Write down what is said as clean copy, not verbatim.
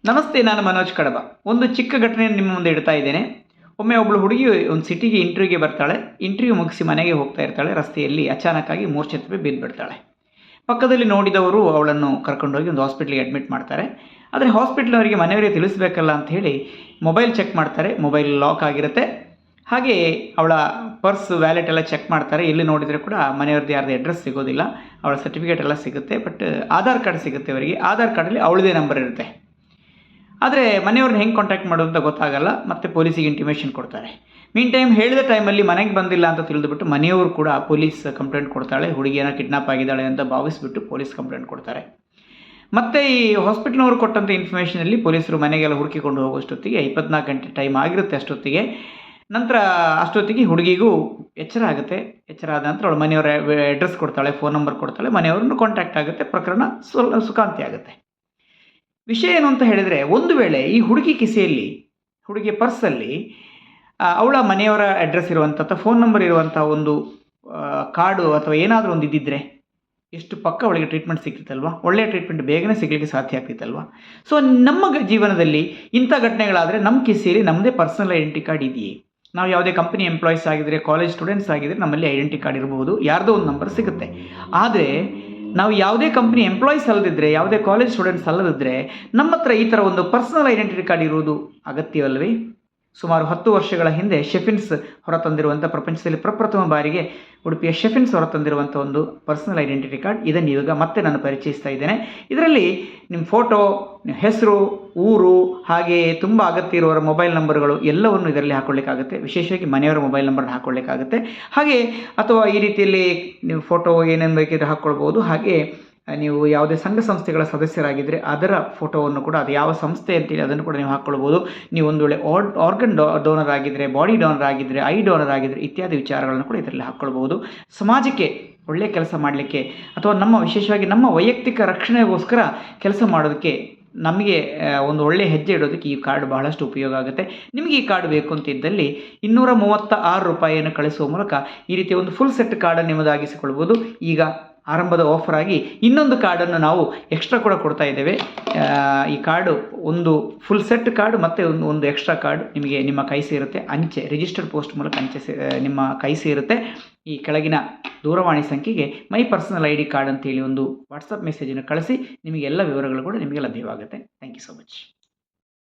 ನಮಸ್ತೆ, ನಾನು ಮನೋಜ್ ಕಡಬ. ಒಂದು ಚಿಕ್ಕ ಘಟನೆಯನ್ನು ನಿಮ್ಮ ಮುಂದೆ ಇಡ್ತಾ ಇದ್ದೇನೆ. ಒಮ್ಮೆ ಒಬ್ಬಳು ಹುಡುಗಿ ಒಂದು ಸಿಟಿಗೆ ಇಂಟರ್ವ್ಯೂಗೆ ಬರ್ತಾಳೆ. ಇಂಟರ್ವ್ಯೂ ಮುಗಿಸಿ ಮನೆಗೆ ಹೋಗ್ತಾ ಇರ್ತಾಳೆ. ರಸ್ತೆಯಲ್ಲಿ ಅಚಾನಕ್ಕಾಗಿ ಮೂರ್ಛೆ ತಪ್ಪಿ ಬಿದ್ದುಬಿಡ್ತಾಳೆ. ಪಕ್ಕದಲ್ಲಿ ನೋಡಿದವರು ಅವಳನ್ನು ಕರ್ಕೊಂಡೋಗಿ ಒಂದು ಹಾಸ್ಪಿಟ್ಲಿಗೆ ಅಡ್ಮಿಟ್ ಮಾಡ್ತಾರೆ. ಆದರೆ ಹಾಸ್ಪಿಟ್ಲವರಿಗೆ ಮನೆಯವರಿಗೆ ತಿಳಿಸ್ಬೇಕಲ್ಲ ಅಂತ ಹೇಳಿ ಮೊಬೈಲ್ ಚೆಕ್ ಮಾಡ್ತಾರೆ. ಮೊಬೈಲ್ ಲಾಕ್ ಆಗಿರುತ್ತೆ. ಹಾಗೆ ಅವಳ ಪರ್ಸ್, ವ್ಯಾಲೆಟ್ ಎಲ್ಲ ಚೆಕ್ ಮಾಡ್ತಾರೆ. ಎಲ್ಲಿ ನೋಡಿದರೆ ಕೂಡ ಮನೆಯವ್ರದ್ದು ಯಾರ್ದು ಅಡ್ರೆಸ್ ಸಿಗೋದಿಲ್ಲ. ಅವಳ ಸರ್ಟಿಫಿಕೇಟ್ ಎಲ್ಲ ಸಿಗುತ್ತೆ. ಬಟ್ ಆಧಾರ್ ಕಾರ್ಡ್ ಸಿಗುತ್ತೆ ಅವರಿಗೆ. ಆಧಾರ್ ಕಾರ್ಡಲ್ಲಿ ಅವಳದೇ ನಂಬರ್ ಇರುತ್ತೆ. ಆದರೆ ಮನೆಯವ್ರನ್ನ ಹೆಂಗೆ ಕಾಂಟ್ಯಾಕ್ಟ್ ಮಾಡೋದು ಅಂತ ಗೊತ್ತಾಗಲ್ಲ. ಮತ್ತು ಪೊಲೀಸಿಗೆ ಇಂಟಿಮೇಷನ್ ಕೊಡ್ತಾರೆ. ಮೀನ್ ಟೈಮ್ ಹೇಳಿದ ಟೈಮಲ್ಲಿ ಮನೆಗೆ ಬಂದಿಲ್ಲ ಅಂತ ತಿಳಿದುಬಿಟ್ಟು ಮನೆಯವರು ಕೂಡ ಪೊಲೀಸ್ ಕಂಪ್ಲೇಂಟ್ ಕೊಡ್ತಾಳೆ. ಹುಡುಗಿಯನ್ನ ಕಿಡ್ನಾಪ್ ಆಗಿದ್ದಾಳೆ ಅಂತ ಭಾವಿಸಿಬಿಟ್ಟು ಪೊಲೀಸ್ ಕಂಪ್ಲೇಂಟ್ ಕೊಡ್ತಾರೆ. ಮತ್ತು ಈ ಹಾಸ್ಪಿಟ್ಲ್ನವರು ಕೊಟ್ಟಂಥ ಇನ್ಫಾರ್ಮೇಷನಲ್ಲಿ ಪೊಲೀಸರು ಮನೆಗೆಲ್ಲ ಹುಡುಕಿಕೊಂಡು ಹೋಗೋಷ್ಟೊತ್ತಿಗೆ 24 ಗಂಟೆ ಟೈಮ್ ಆಗಿರುತ್ತೆ. ನಂತರ ಅಷ್ಟೊತ್ತಿಗೆ ಹುಡುಗಿಗೂ ಎಚ್ಚರ ಆಗುತ್ತೆ. ಎಚ್ಚರ ಆದ ನಂತರ ಅವಳು ಮನೆಯವರ ಅಡ್ರೆಸ್ ಕೊಡ್ತಾಳೆ, ಫೋನ್ ನಂಬರ್ ಕೊಡ್ತಾಳೆ. ಮನೆಯವ್ರನ್ನು ಕಾಂಟ್ಯಾಕ್ಟ್ ಆಗುತ್ತೆ. ಪ್ರಕರಣ ಸುಖಾಂತಿ ಆಗುತ್ತೆ. ವಿಷಯ ಏನು ಅಂತ ಹೇಳಿದರೆ, ಒಂದು ವೇಳೆ ಈ ಹುಡುಗಿ ಕಿಸೆಯಲ್ಲಿ, ಹುಡುಗಿಯ ಪರ್ಸಲ್ಲಿ ಅವಳ ಮನೆಯವರ ಅಡ್ರೆಸ್ ಇರುವಂಥ ಫೋನ್ ನಂಬರ್ ಇರುವಂಥ ಒಂದು ಕಾರ್ಡು ಅಥವಾ ಏನಾದರೂ ಒಂದು ಇದ್ದಿದ್ದರೆ ಎಷ್ಟು ಪಕ್ಕ ಅವಳಿಗೆ ಟ್ರೀಟ್ಮೆಂಟ್ ಸಿಗ್ತಿತ್ತಲ್ವ. ಒಳ್ಳೆಯ ಟ್ರೀಟ್ಮೆಂಟ್ ಬೇಗನೆ ಸಿಗಲಿಕ್ಕೆ ಸಾಧ್ಯ ಆಗ್ತಿತ್ತಲ್ವ. ಸೊ ನಮ್ಮ ಜೀವನದಲ್ಲಿ ಇಂಥ ಘಟನೆಗಳಾದರೆ ನಮ್ಮ ಕಿಸೆಯಲ್ಲಿ ನಮ್ಮದೇ ಪರ್ಸನಲ್ ಐಡೆಂಟಿ ಕಾರ್ಡ್ ಇದೆಯೇ? ನಾವು ಯಾವುದೇ ಕಂಪನಿ ಎಂಪ್ಲಾಯೀಸ್ ಆಗಿದ್ದರೆ, ಕಾಲೇಜ್ ಸ್ಟೂಡೆಂಟ್ಸ್ ಆಗಿದ್ದರೆ ನಮ್ಮಲ್ಲಿ ಐಡೆಂಟಿ ಕಾರ್ಡ್ ಇರ್ಬೋದು, ಯಾರ್ದೋ ಒಂದು ನಂಬರ್ ಸಿಗುತ್ತೆ. ಆದರೆ ನಾವು ಯಾವುದೇ ಕಂಪ್ನಿ ಎಂಪ್ಲಾಯೀಸ್ ಅಲ್ಲದಿದ್ದರೆ, ಯಾವುದೇ ಕಾಲೇಜ್ ಸ್ಟೂಡೆಂಟ್ಸ್ ಅಲ್ಲದಿದ್ದರೆ ನಮ್ಮ ಹತ್ರ ಈ ಥರ ಒಂದು ಪರ್ಸನಲ್ ಐಡೆಂಟಿಟಿ ಕಾರ್ಡ್ ಇರುವುದು ಅಗತ್ಯವಲ್ಲವೇ? ಸುಮಾರು 10 ವರ್ಷಗಳ ಹಿಂದೆ ಶೆಫಿನ್ಸ್ ಹೊರತಂದಿರುವಂಥ, ಪ್ರಪಂಚದಲ್ಲಿ ಪ್ರಪ್ರಥಮ ಬಾರಿಗೆ ಉಡುಪಿಯ ಶೆಫಿನ್ಸ್ ಹೊರತಂದಿರುವಂಥ ಒಂದು ಪರ್ಸನಲ್ ಐಡೆಂಟಿಟಿ ಕಾರ್ಡ್. ಇದನ್ನು ಇವಾಗ ಮತ್ತೆ ನಾನು ಪರಿಚಯಿಸ್ತಾ ಇದ್ದೇನೆ. ಇದರಲ್ಲಿ ನಿಮ್ಮ ಫೋಟೋ, ನಿಮ್ಮ ಹೆಸರು, ಊರು, ಹಾಗೆ ತುಂಬ ಅಗತ್ಯ ಇರುವವರ ಮೊಬೈಲ್ ನಂಬರ್ಗಳು ಎಲ್ಲವನ್ನು ಇದರಲ್ಲಿ ಹಾಕ್ಕೊಳ್ಳಿಕ್ಕಾಗುತ್ತೆ. ವಿಶೇಷವಾಗಿ ಮನೆಯವರ ಮೊಬೈಲ್ ನಂಬರ್ನ ಹಾಕ್ಕೊಳ್ಳಿಕ್ಕಾಗುತ್ತೆ. ಹಾಗೆ ಅಥವಾ ಈ ರೀತಿಯಲ್ಲಿ ನೀವು ಫೋಟೋ ಏನೇನು ಬೇಕಿದ್ರೆ ಹಾಕ್ಕೊಳ್ಬೋದು. ಹಾಗೆ ನೀವು ಯಾವುದೇ ಸಂಘ ಸಂಸ್ಥೆಗಳ ಸದಸ್ಯರಾಗಿದ್ದರೆ ಅದರ ಫೋಟೋವನ್ನು ಕೂಡ, ಅದು ಯಾವ ಸಂಸ್ಥೆ ಅಂತೇಳಿ ಅದನ್ನು ಕೂಡ ನೀವು ಹಾಕ್ಕೊಳ್ಬೋದು. ನೀವು ಒಂದು ವೇಳೆ ಆರ್ಗನ್ ಡೋನರ್ ಆಗಿದ್ದರೆ, ಬಾಡಿ ಡೋನರ್ ಆಗಿದ್ದರೆ, ಐ ಡೋನರ್ ಆಗಿದ್ದರೆ ಇತ್ಯಾದಿ ವಿಚಾರಗಳನ್ನು ಕೂಡ ಇದರಲ್ಲಿ ಹಾಕ್ಕೊಳ್ಬೋದು. ಸಮಾಜಕ್ಕೆ ಒಳ್ಳೆಯ ಕೆಲಸ ಮಾಡಲಿಕ್ಕೆ ಅಥವಾ ವಿಶೇಷವಾಗಿ ನಮ್ಮ ವೈಯಕ್ತಿಕ ರಕ್ಷಣೆಗೋಸ್ಕರ ಕೆಲಸ ಮಾಡೋದಕ್ಕೆ, ನಮಗೆ ಒಂದು ಒಳ್ಳೆಯ ಹೆಜ್ಜೆ ಇಡೋದಕ್ಕೆ ಈ ಕಾರ್ಡ್ ಬಹಳಷ್ಟು ಉಪಯೋಗ ಆಗುತ್ತೆ. ನಿಮಗೆ ಈ ಕಾರ್ಡ್ ಬೇಕು ಅಂತ ಇದ್ದಲ್ಲಿ 236 ರೂಪಾಯಿಯನ್ನು ಕಳಿಸುವ ಮೂಲಕ ಈ ರೀತಿಯ ಒಂದು ಫುಲ್ ಸೆಟ್ ಕಾರ್ಡನ್ನು ನಿಮ್ಮದಾಗಿಸಿಕೊಳ್ಬೋದು. ಈಗ ಆರಂಭದ ಆಫರ್ ಆಗಿ ಇನ್ನೊಂದು ಕಾರ್ಡನ್ನು ನಾವು ಎಕ್ಸ್ಟ್ರಾ ಕೂಡ ಕೊಡ್ತಾ ಇದ್ದೇವೆ. ಈ ಕಾರ್ಡು ಒಂದು ಫುಲ್ ಸೆಟ್ ಕಾರ್ಡ್ ಮತ್ತು ಒಂದು ಎಕ್ಸ್ಟ್ರಾ ಕಾರ್ಡ್ ನಿಮಗೆ ನಿಮ್ಮ ಕೈ ಸೇರುತ್ತೆ. ಅಂಚೆ, ರಿಜಿಸ್ಟರ್ಡ್ ಪೋಸ್ಟ್ ಮೂಲಕ ನಿಮ್ಮ ಕೈ ಸೇರುತ್ತೆ. ಈ ಕೆಳಗಿನ ದೂರವಾಣಿ ಸಂಖ್ಯೆಗೆ ಮೈ ಪರ್ಸನಲ್ ID ಕಾರ್ಡ್ ಅಂತೇಳಿ ಒಂದು ವಾಟ್ಸಪ್ ಮೆಸೇಜನ್ನು ಕಳಿಸಿ. ನಿಮಗೆ ಎಲ್ಲ ವಿವರಗಳು ಕೂಡ ನಿಮಗೆ ಲಭ್ಯವಾಗುತ್ತೆ. Thank you so much.